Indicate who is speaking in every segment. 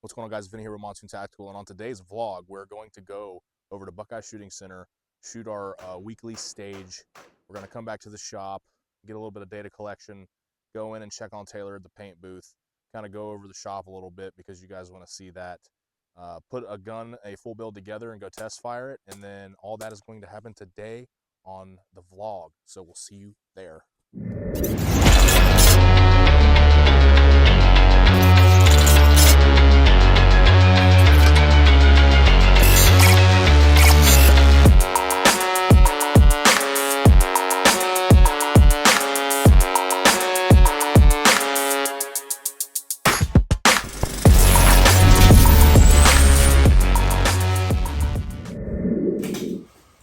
Speaker 1: What's going on, guys? Vinny here with Monsoon Tactical, and on today's vlog, we're going to go over to Buckeye Shooting Center, shoot our weekly stage. We're going to come back to the shop, get a little bit of data collection, go in and check on Taylor at the paint booth, kind of go over the shop a little bit because you guys want to see that. Put a full build together and go test fire it, and then all that is going to happen today on the vlog. So we'll see you there.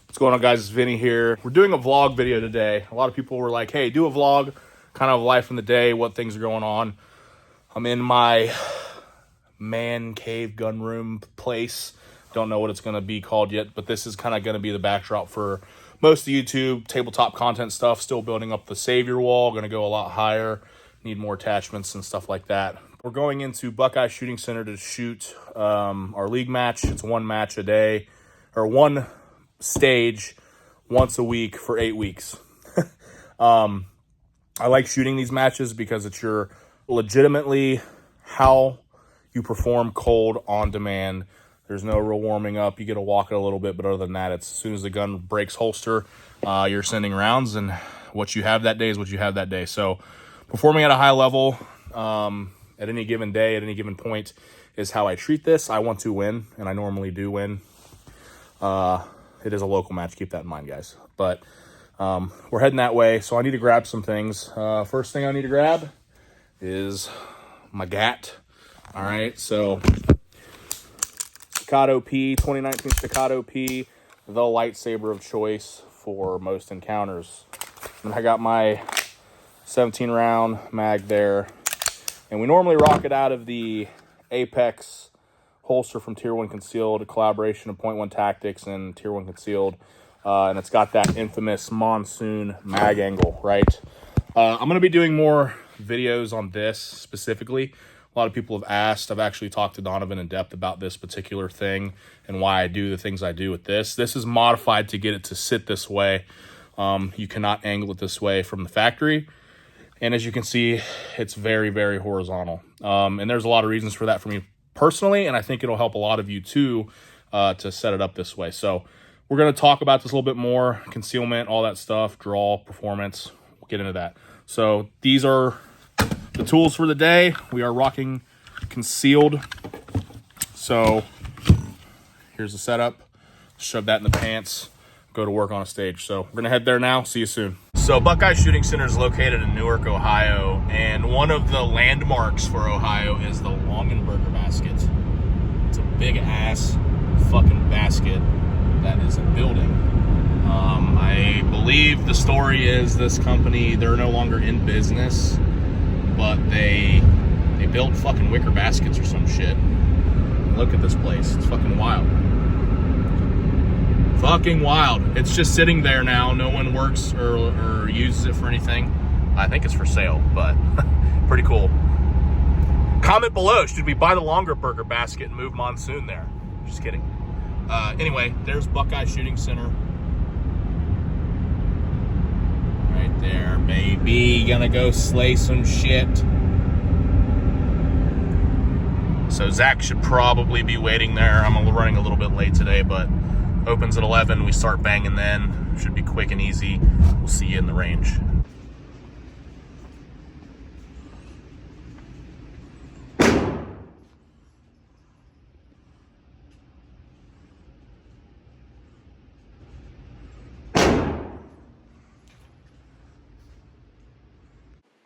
Speaker 1: What's going on, guys? It's Vinny here. We're doing a vlog video today. A lot of people were like, hey, do a vlog, kind of life in the day, what things are going on. I'm in my man cave gun room place. Don't know what it's going to be called yet, but this is kind of going to be the backdrop for most of the YouTube tabletop content stuff. Still building up the Savior wall, going to go a lot higher, need more attachments and stuff like that. We're going into Buckeye Shooting Center to shoot our league match. It's one match a day, or one stage once a week for 8 weeks. I like shooting these matches because it's your legitimately how you perform cold on demand. There's no real warming up. You get to walk it a little bit, but other than that, it's as soon as the gun breaks holster, you're sending rounds, and what you have that day is what you have that day. So performing at a high level at any given day, at any given point, is how I treat this. I want to win, and I normally do win. It is a local match. Keep that in mind, guys. But we're heading that way, so I need to grab some things. First thing I need to grab is my GAT. All right, so Staccato P, 2019 Staccato P, the lightsaber of choice for most encounters. And I got my 17-round mag there. And we normally rock it out of the Apex holster from Tier 1 Concealed, a collaboration of .1 Tactics and Tier 1 Concealed, and it's got that infamous Monsoon mag angle, right? I'm going to be doing more videos on this specifically. A lot of people have asked. I've actually talked to Donovan in depth about this particular thing and why I do the things I do with this. This is modified to get it to sit this way. You cannot angle it this way from the factory. And as you can see, it's very, very horizontal. And there's a lot of reasons for that for me personally, and I think it'll help a lot of you too to set it up this way. So we're going to talk about this a little bit more, concealment, all that stuff, draw, performance. We'll get into that. So these are the tools for the day. We are rocking concealed. So here's the setup. Shove that in the pants, go to work on a stage. So we're going to head there now. See you soon. So Buckeye Shooting Center is located in Newark, Ohio, and one of the landmarks for Ohio is the Longenberger basket. It's a big-ass fucking basket that is a building. I believe the story is this company, they're no longer in business, but they build fucking wicker baskets or some shit. Look at this place. It's fucking wild. Fucking wild. It's just sitting there now. No one works or uses it for anything. I think it's for sale, but pretty cool. Comment below, should we buy the Longenberger basket and move Monsoon there? Just kidding. Anyway, there's Buckeye Shooting Center. Right there, baby. Gonna go slay some shit. So Zach should probably be waiting there. I'm running a little bit late today, but opens at 11. We start banging then. Should be quick and easy. We'll see you in the range.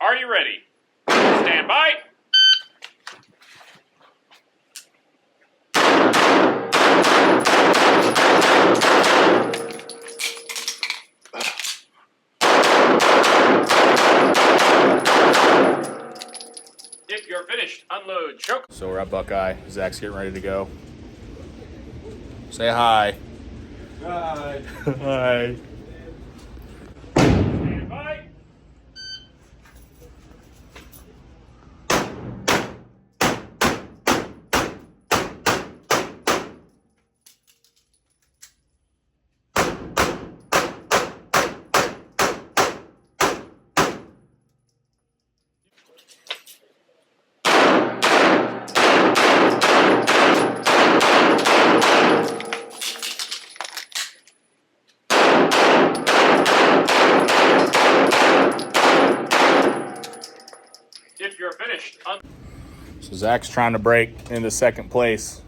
Speaker 2: Are you ready? Stand by. If you're finished, unload choke.
Speaker 1: So we're at Buckeye. Zach's getting ready to go. Say hi.
Speaker 3: Hi.
Speaker 1: Hi.
Speaker 2: Stand by.
Speaker 1: So Zach's trying to break into second place.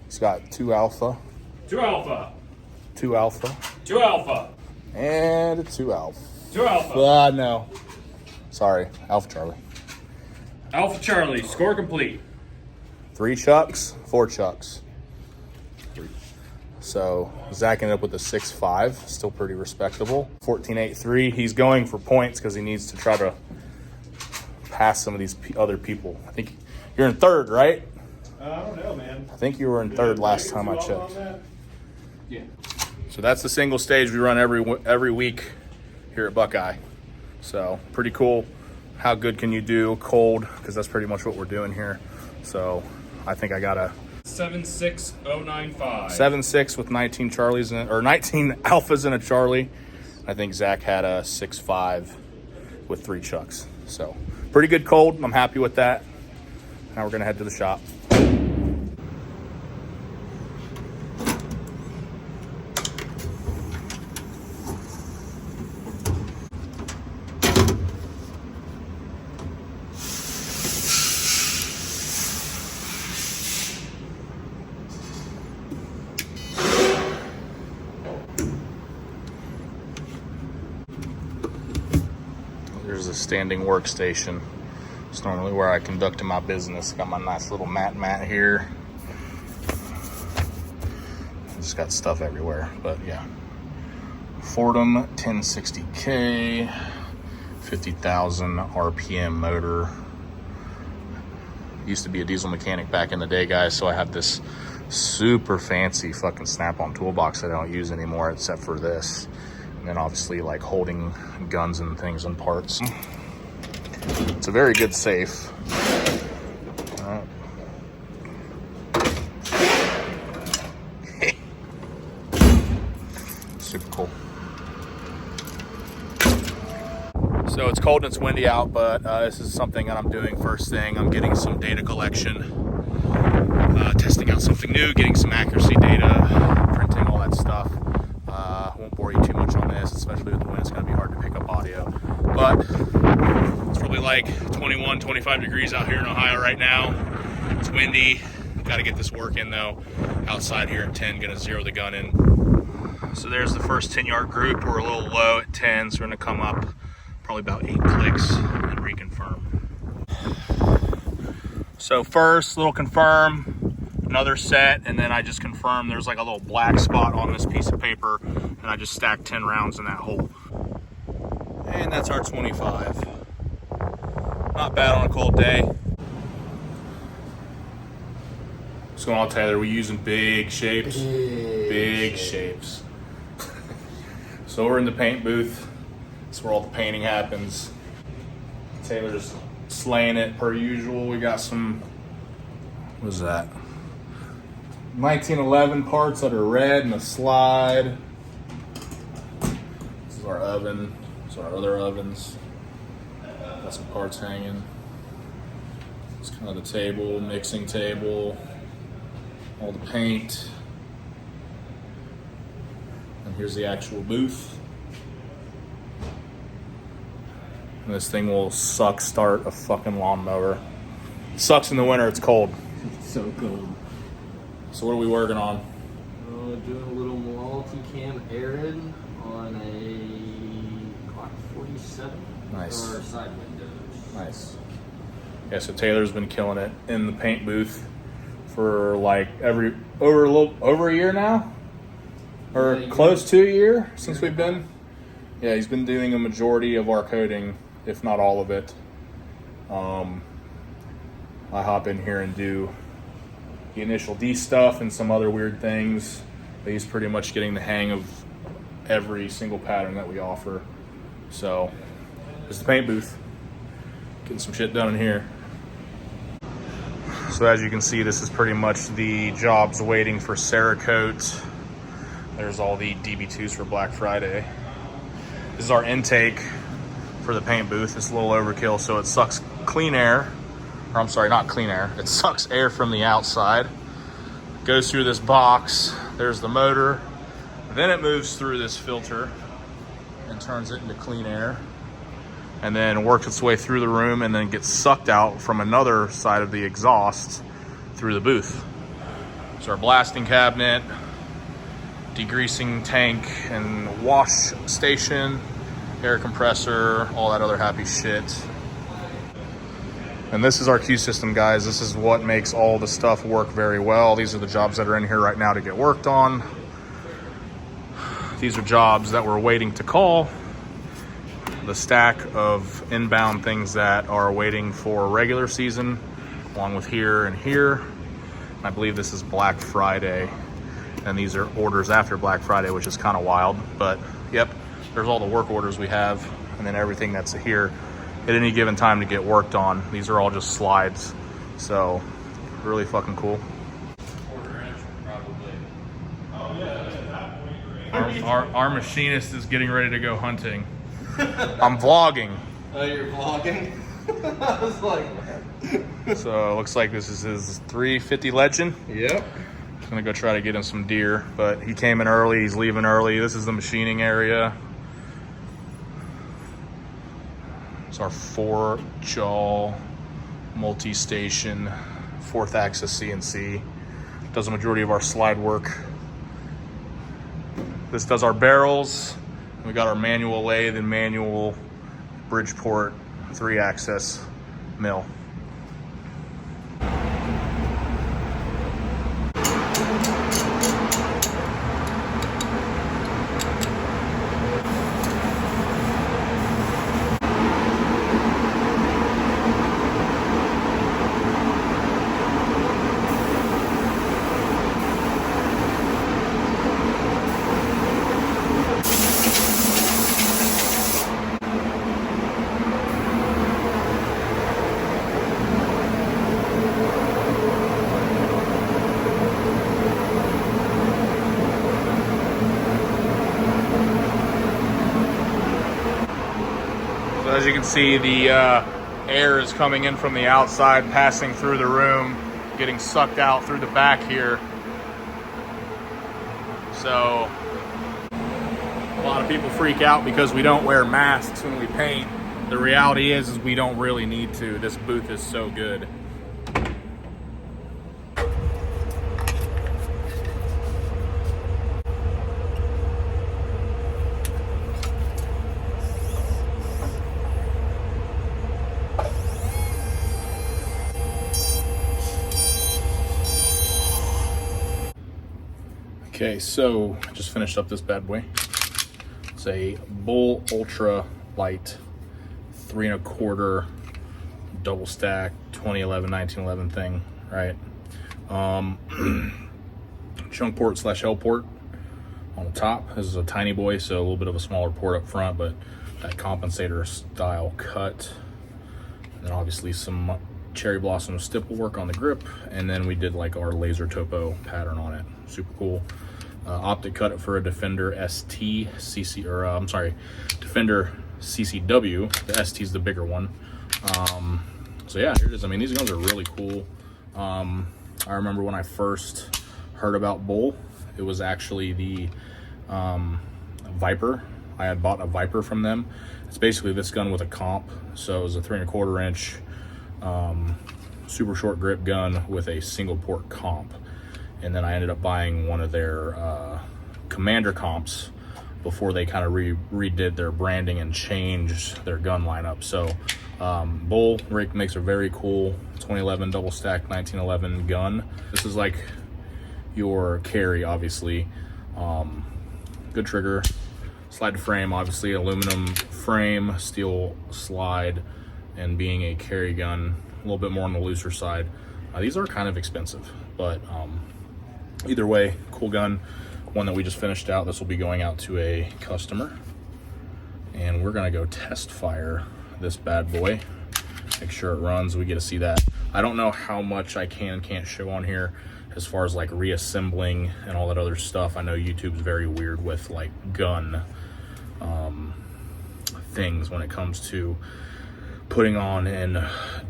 Speaker 1: He's got 2 alpha.
Speaker 2: 2 alpha.
Speaker 1: 2 alpha.
Speaker 2: 2 alpha.
Speaker 1: And a 2 alpha.
Speaker 2: 2 alpha.
Speaker 1: No. Sorry, Alpha Charlie.
Speaker 2: Alpha Charlie, score complete.
Speaker 1: 3 chucks, 4 chucks. So Zach ended up with a 6.5, still pretty respectable. 14.83. He's going for points because he needs to try to pass some of these other people. I think you're in third, right?
Speaker 3: I don't know, man.
Speaker 1: I think you were in third last time I checked.
Speaker 3: Yeah.
Speaker 1: So that's the single stage we run every week here at Buckeye. So pretty cool. How good can you do cold? Because that's pretty much what we're doing here. So I think I got a
Speaker 2: 76095.
Speaker 1: 7.6 with 19 Charlies in, or 19 alphas and a Charlie. I think Zach had a 6.5 with 3 chucks. So pretty good cold. I'm happy with that. Now we're gonna head to the shop. There's a standing workstation. It's normally where I conduct my business. Got my nice little mat here. Just got stuff everywhere, but yeah. Fordham 1060K, 50,000 RPM motor. Used to be a diesel mechanic back in the day, guys, so I have this super fancy fucking Snap-on toolbox that I don't use anymore except for this. And then obviously like holding guns and things and parts. It's a very good safe. All right. Super cool. So it's cold and it's windy out, but this is something that I'm doing first thing. I'm getting some data collection, testing out something new, getting some accuracy data, printing, all that stuff. I won't bore you too much on this, especially with the wind. It's going to be hard to pick up audio. But it's probably like 21, 25 degrees out here in Ohio right now. It's windy. Got to get this work in, though. Outside here at 10, going to zero the gun in. So there's the first 10-yard group. We're a little low at 10, so we're going to come up probably about 8 clicks and reconfirm. So first, little confirm, another set, and then I just confirm there's like a little black spot on this piece of paper, and I just stacked 10 rounds in that hole. And that's our 25. Not bad on a cold day. What's going on, Taylor? We using big shapes? Big shapes. So we're in the paint booth. That's where all the painting happens. Taylor's slaying it per usual. We got some, what is that? 1911 parts that are red and a slide. This is our oven. These are our other ovens. Got some parts hanging. It's kind of the table, mixing table, all the paint. And here's the actual booth. And this thing will start a fucking lawnmower. Sucks in the winter, it's cold.
Speaker 4: It's so cold.
Speaker 1: So what are we working on?
Speaker 4: Doing a little multi-cam arid on a Glock 47.
Speaker 1: Nice.
Speaker 4: Or side windows.
Speaker 1: Nice. Yeah, so Taylor's been killing it in the paint booth for like over a year now? Or
Speaker 4: Yeah,
Speaker 1: close to a year since we've been. Yeah, he's been doing a majority of our coding, if not all of it. I hop in here and do the initial D stuff and some other weird things. But he's pretty much getting the hang of every single pattern that we offer. So, it's the paint booth. Getting some shit done in here. So as you can see, this is pretty much the jobs waiting for Cerakote. There's all the DB2s for Black Friday. This is our intake for the paint booth. It's a little overkill, so it sucks clean air. Or I'm sorry, not clean air. It sucks air from the outside. Goes through this box. There's the motor. Then it moves through this filter and turns it into clean air. and then works its way through the room and then gets sucked out from another side of the exhaust through the booth. So our blasting cabinet, degreasing tank and wash station, air compressor, all that other happy shit. And this is our queue system, guys. This is what makes all the stuff work very well. These are the jobs that are in here right now to get worked on. These are jobs that we're waiting to call. The stack of inbound things that are waiting for regular season, along with here and here. I believe this is Black Friday, and these are orders after Black Friday, which is kind of wild. But yep, there's all the work orders we have, and then everything that's here at any given time to get worked on. These are all just slides, so really fucking cool. Our machinist is getting ready to go hunting. I'm vlogging.
Speaker 4: Oh, you're vlogging? I was like,
Speaker 1: So it looks like this is his 350 Legend.
Speaker 4: yep.
Speaker 1: He's gonna go try to get him some deer, but he came in early, he's leaving early. This is the machining area. It's our 4-jaw multi-station 4th axis CNC. Does the majority of our slide work. This does our barrels. We got our manual lathe and manual Bridgeport 3-axis mill. So as you can see, the air is coming in from the outside, passing through the room, getting sucked out through the back here. So a lot of people freak out because we don't wear masks when we paint. The reality is we don't really need to. This booth is so good. Okay, so I just finished up this bad boy. It's a Bull Ultra Light 3 1/4 double stack 2011 1911 thing, right? Chunk port / L port on the top. This is a tiny boy, so a little bit of a smaller port up front, but that compensator style cut. And then obviously some cherry blossom stipple work on the grip, and then we did like our laser topo pattern on it. Super cool. Optic cut it for a Defender ST CC, or I'm sorry, Defender CCW. The ST is the bigger one. So yeah, here it is. I mean, these guns are really cool. I remember when I first heard about Bull, it was actually the Viper. I had bought a Viper from them. It's basically this gun with a comp. So it was a 3 1/4 inch super short grip gun with a single port comp. And then I ended up buying one of their Commander comps before they kind of redid their branding and changed their gun lineup. So Bull makes a very cool 2011 double stack 1911 gun. This is like your carry, obviously. Good trigger, slide to frame, obviously aluminum frame, steel slide, and being a carry gun, a little bit more on the looser side. These are kind of expensive, but either way, cool gun. One that we just finished out. This will be going out to a customer, and we're gonna go test fire this bad boy, make sure it runs. We get to see that. I don't know how much I can and can't show on here as far as like reassembling and all that other stuff. I know YouTube's very weird with like gun things when it comes to putting on and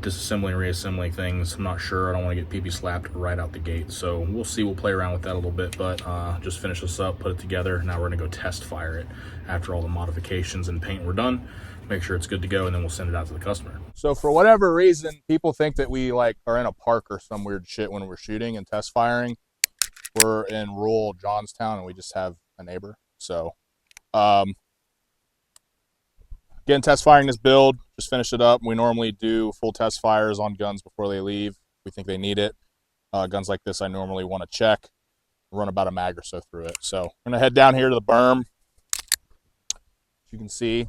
Speaker 1: disassembling and reassembling things. I'm not sure. I don't want to get PP slapped right out the gate. So we'll see. We'll play around with that a little bit, but just finish this up, put it together. Now we're going to go test fire it after all the modifications and paint were done. Make sure it's good to go, and then we'll send it out to the customer. So for whatever reason, people think that we like are in a park or some weird shit when we're shooting and test firing. We're in rural Johnstown, and we just have a neighbor. So again, test firing this build, just finish it up. We normally do full test fires on guns before they leave. We think they need it. Guns like this, I normally want to check, run about a mag or so through it. So I'm gonna head down here to the berm. As you can see,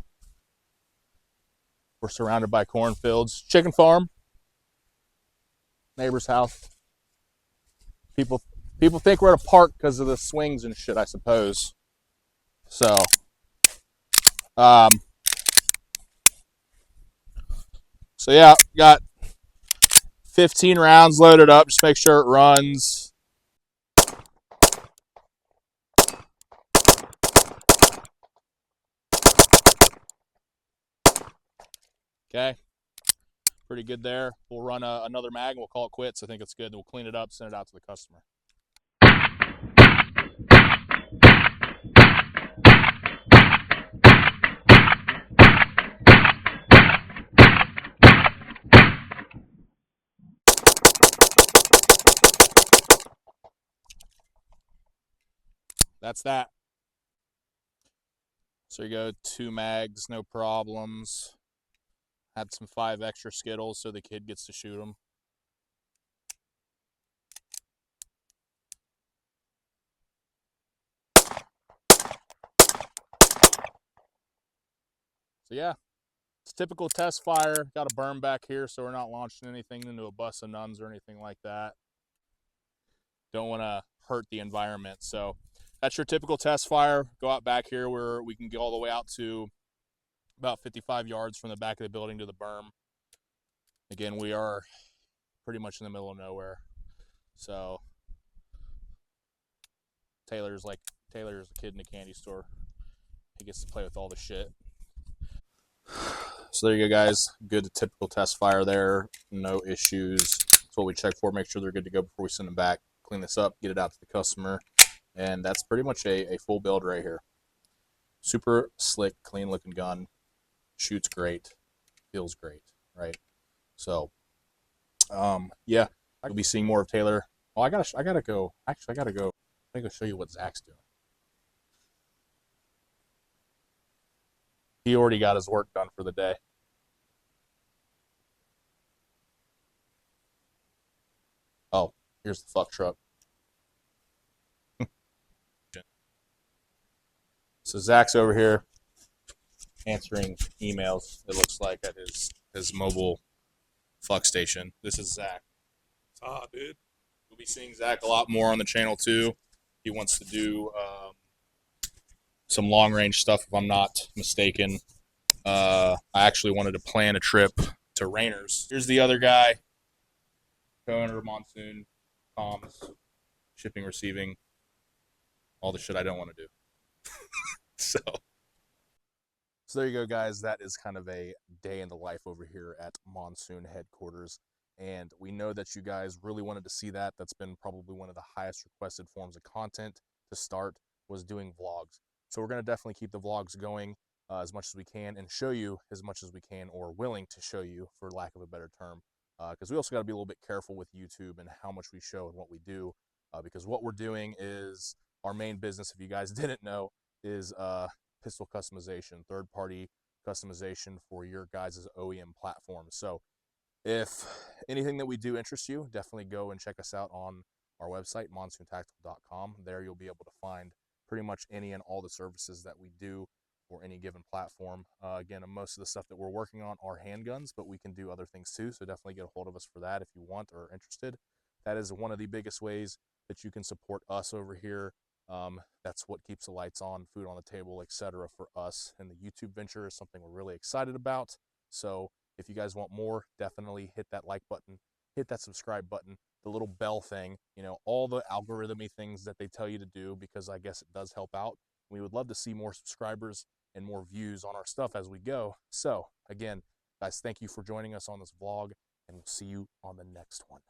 Speaker 1: we're surrounded by cornfields, chicken farm, neighbor's house. People think we're at a park because of the swings and shit, I suppose. So, so yeah, got 15 rounds loaded up. Just make sure it runs. Okay, pretty good there. We'll run another mag and we'll call it quits. I think it's good. We'll clean it up, send it out to the customer. That's that. So you go 2 mags, no problems. Had some 5 extra Skittles so the kid gets to shoot them. So yeah, it's typical test fire. Got a berm back here so we're not launching anything into a bus of nuns or anything like that. Don't want to hurt the environment. So that's your typical test fire. Go out back here where we can go all the way out to about 55 yards from the back of the building to the berm. Again, we are pretty much in the middle of nowhere. So Taylor's a kid in a candy store. He gets to play with all the shit. So there you go, guys. Good typical test fire there. No issues. That's what we check for. Make sure they're good to go before we send them back. Clean this up, get it out to the customer. And that's pretty much a full build right here. Super slick, clean looking gun. Shoots great. Feels great, right? So, yeah, you'll be seeing more of Taylor. Oh, I gotta go. Actually, I gotta go. I'm gonna go show you what Zach's doing. He already got his work done for the day. Oh, here's the fuck truck. So Zach's over here answering emails, it looks like, at his mobile fuck station. This is Zach. Dude. You'll be seeing Zach a lot more on the channel too. He wants to do some long range stuff, if I'm not mistaken. I actually wanted to plan a trip to Rainers. Here's the other guy, co-owner of Monsoon, comms, shipping, receiving, all the shit I don't want to do. So there you go, guys. That is kind of a day in the life over here at Monsoon headquarters. And we know that you guys really wanted to see that. That's been probably one of the highest requested forms of content to start, was doing vlogs. So we're going to definitely keep the vlogs going as much as we can and show you as much as we can, or willing to show you, for lack of a better term. Because we also got to be a little bit careful with YouTube and how much we show and what we do. Because what we're doing is our main business, if you guys didn't know, is pistol customization, third-party customization for your guys' OEM platforms. So if anything that we do interests you, definitely go and check us out on our website, monsoontactical.com. There you'll be able to find pretty much any and all the services that we do for any given platform. Again, most of the stuff that we're working on are handguns, but we can do other things too, so definitely get a hold of us for that if you want or are interested. That is one of the biggest ways that you can support us over here. That's what keeps the lights on, food on the table, etc. for us. And the YouTube venture is something we're really excited about. So if you guys want more, definitely hit that like button, hit that subscribe button, the little bell thing, you know, all the algorithmy things that they tell you to do, because I guess it does help out. We would love to see more subscribers and more views on our stuff as we go. So again, Guys, thank you for joining us on this vlog, and we'll see you on the next one.